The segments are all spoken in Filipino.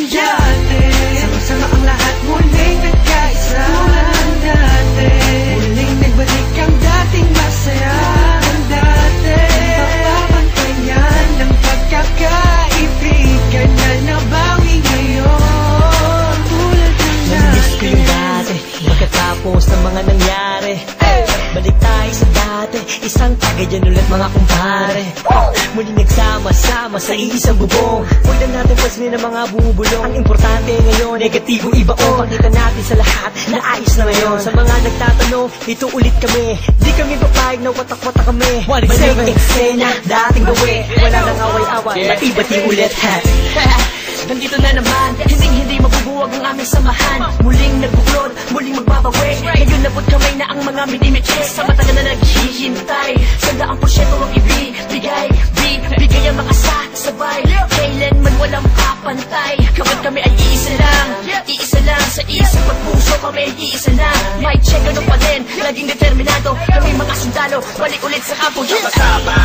dati. Sama-sama ang lahat muling nagkaisa. Tulad ng dati, muling nagbalik ang dating masaya. Ang dati, papabantayan ng pagkakaibigan na nabawi ngayon. Tulad ng dati. Namiss ko yung dati, pagkatapos ng mga nangyari. Balik tayo sa dati, isang tagayan ulit mga kumpare. Muli nagsama-sama sa isang bubong. Huwag na natin pansinin ang mga bumubulong. Ang importante ngayon, negatibo ibaon. Pakita natin sa lahat na ayos na ngayon. Sa mga nagtatanong, ito ulit kami. Di kami papayag na watak-watak kami. Balik eksena, dating gawi. Wala nang away-away, bati-bati ulit. Nandito na naman, hindi mabubuwag ang aming samahan. Muling nagbuklod, muling magbabawi. Ngayon nabot kamay na ang mga minimitches. Sa matagal na naghihintay, 100% ang ibibigay. Bigay ang mga sabay, kailanman walang kapantay. Kapag kami ay iisa lang sa isip at puso kami ay iisa lang. May check ano pa din, laging determinado. Kami mga sundalo, balik ulit sa kampo. Sama-sama,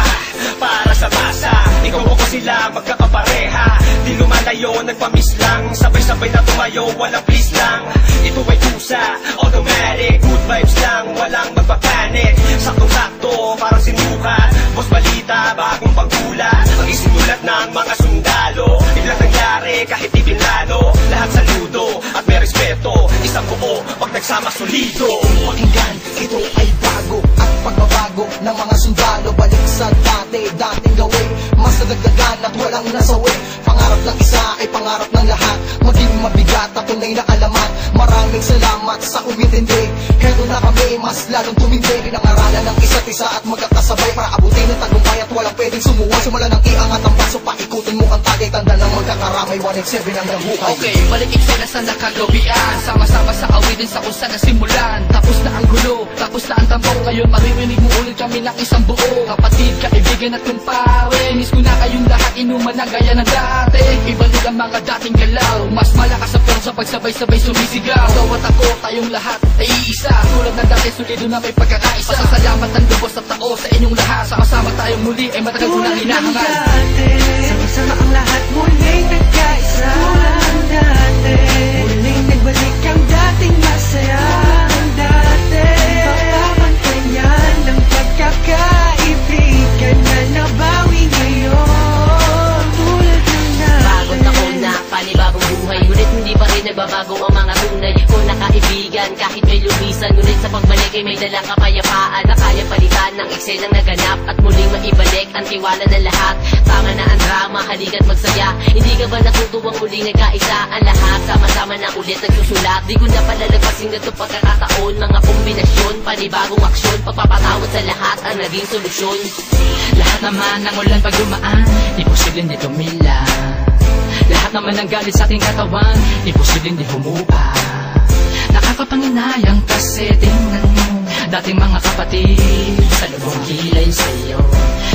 para sa masa. Ikaw ako sila, magkakapareha. Di lumalayo, nagpamiss lang. Sabay-sabay na tumayo, walang please lang. Ito ay kusa, automatic. Good vibes lang, walang magpapanik. Saktong-sakto, parang sinukat. Boss balita, bagong pagkula. Ang isinulat ng mga sundalo. Biglang nangyari, kahit di binlano. Lahat saludo, at may respeto. Isang buo, pag nagsama solido. Pakinggan, ito ay bago. At pagbabago ng mga sundalo. Balik sa dating gawin. Mas nadagdagan at walang nasawi. Pangarap ng isa ay pangarap ng lahat. Maging mabigat at tunay na alamat. Maraming salamat sa umintindi. Heto na kami, mas lalong tumindi. Pinangaralan ng isa't isa at magkakasabay para abutin ang tagumpay at walang pwedeng sumuway. Simula ng iangat ang baso, paikutin mo ang tagay. Tanda ng magkakaramay, 187 ang nabuhay. Okay, balik eksena sa nakagawian. Sama-sama sa awitin sa kung saan nasimulan. Tapos na ang gulo, tapos na ang tambong. Ngayon maririnig mo ulit kami ng isang buo. Kapatid, kaibigan at kumpare. Miss ko na kayong lahat, inuman na gaya ng dati. Ibalik ang mga dating galaw. Mas malakas sa pero sa pagsabay-sabay sumisigaw. Bawat ako, tayong lahat ay iisa. Tulad ng dati, sulido na may pagkakaisa. Pasasalamat ng lubos at tao sa inyong lahat. Sama-sama tayong muli ay matagal ko nang hinahangal. Sama-sama ang lahat muling nagkaisa. Tulad ng dati, muling nagbalik ang dating masaya. Ang dati, papabantayan ng pagkakaibigan na nabawi ngayon. Tulad ng dati. Bagong taon na, panibagong buhay. Ngunit hindi pa rin nagbabago ang mga tunay ko na kaibigan. Kahit may lumisan, ngunit sa pagbalik ay may dalang kapayapaan na kaya palitan ng eksenang naganap at muling maibalik ang tiwala ng lahat. Tama na ang drama, halika't magsaya. Hindi ka ba natutuwang muling nagkaisa ang lahat? Sama-sama na ulit nagsusulat. Di ko na palalagpasin na ito pagkakataon. Mga kombinasyon, panibagong aksyon. Pagpapatawad sa lahat ang naging solusyon. Lahat naman ng ulan pag dumaan, imposibleng di tumila. Lahat naman ng galit sa ating katawan, imposibleng di humupa. Nakakapanginayang kasi tingnan mo dating mga kapatid. Sa lubong kilay sa'yo,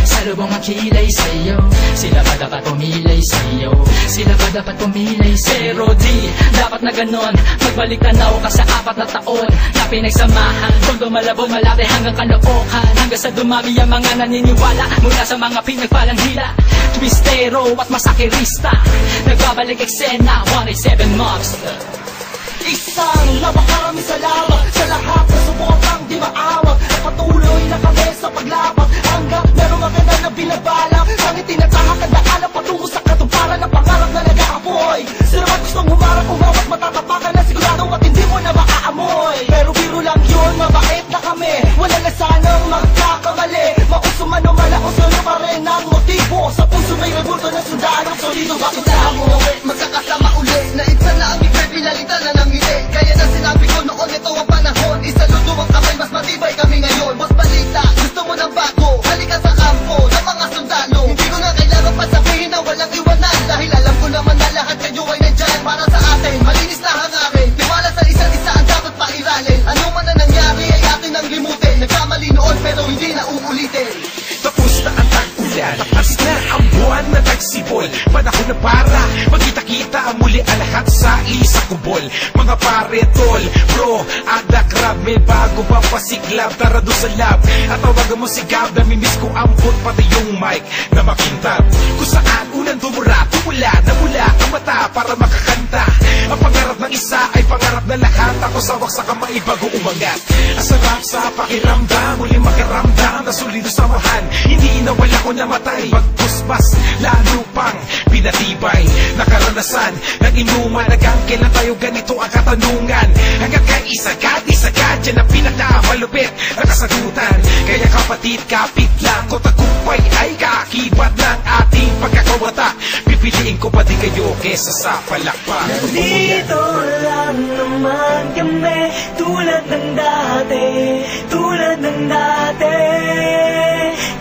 sa lubong ang kilay sa'yo. Sila ba dapat pumilay sa'yo? Sila ba dapat pumilay sa'yo? Pero di, dapat na ganon. Magbalik tanaw ka sa 4 na taon na pinagsamahan. Kung dumalabong malaki hanggang kalookan. Hanggang sa dumami ang mga naniniwala mula sa mga pinagpalang hila. Twistero at masakirista. Nagbabalik eksena, 187 Mobs. Isang napakaraming salamat sa lahat na sumutang di maawag. At patuloy na kami sa paglabag hanggang merong maganda na binabalak. Ang itinatahak ang daanan patungo sa katuparan ng pangarap na nag-aapoy. Sino man gustong humarap, umawat, matatapakan na sigurado at hindi mo na maaamoy. Pero biro lang yun, mabait na kami. Wala na sanang magkakamali. Mauso man o malaos, ano pa rin ang motibo. Sa puso may rebulto ng sundalo. Solido bakit na mo magkakasama uli. Na isa na ang ibig pinalitan na ng ngiti. Kaya na sinabi ko noon, ito ang panahon. Isaludo ang kamay, mas matibay kami ngayon. Boss balita, gusto mo ng bago. Halika sa kampo ng mga sundalo. Hindi ko na kailangan pa sabihin na walang iwanan. Dahil alam ko naman na lahat kayo ay nandyan para sa atin. Malinis na hangarin, tiwala sa isa't isa ang dapat pairalin. Ano man na nangyari ay atin ang limutin. Nagkamali noon pero hindi na uulitin. Tapos na ang tag-ulan, tapas na ang buwan na nagsibol. Panahon na para magkita-kita muli ang lahat sa isang kubol. Mga pare, tol, bro, ada crab. May bago pa pasiklab, tara doon sa lab. At tawagan mo si Gab, namimiss ko ampot pati yung mic na makintab. Kung saan unang tumula, namula ang mata para makakanta. lahat, ako sawak sa kamay bago umangat. Ang sarap sa pakiramdam, muling makaramdam na solido samahan. Hindi inawala ko namatay, pagpuspas lalo pang pinatibay na karanasan ng inuman. Hanggang kailan tayo ganito ang katanungan? Hanggang kaisagad, yan ang pinakamalupit na kasagutan. Kaya kapatid, kapit lang ko, tagumpay ay kaakibat ng ating pagkakawata. Pipiliin ko pa di kayo kesa sa palakpak. Nandito lang naman kami, tulad ng dati, tulad ng dati.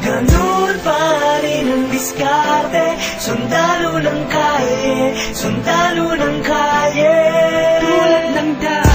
Ganun pa rin ang diskarte, sundalo ng kalye, sundalo ng kalye. Tulad ng dati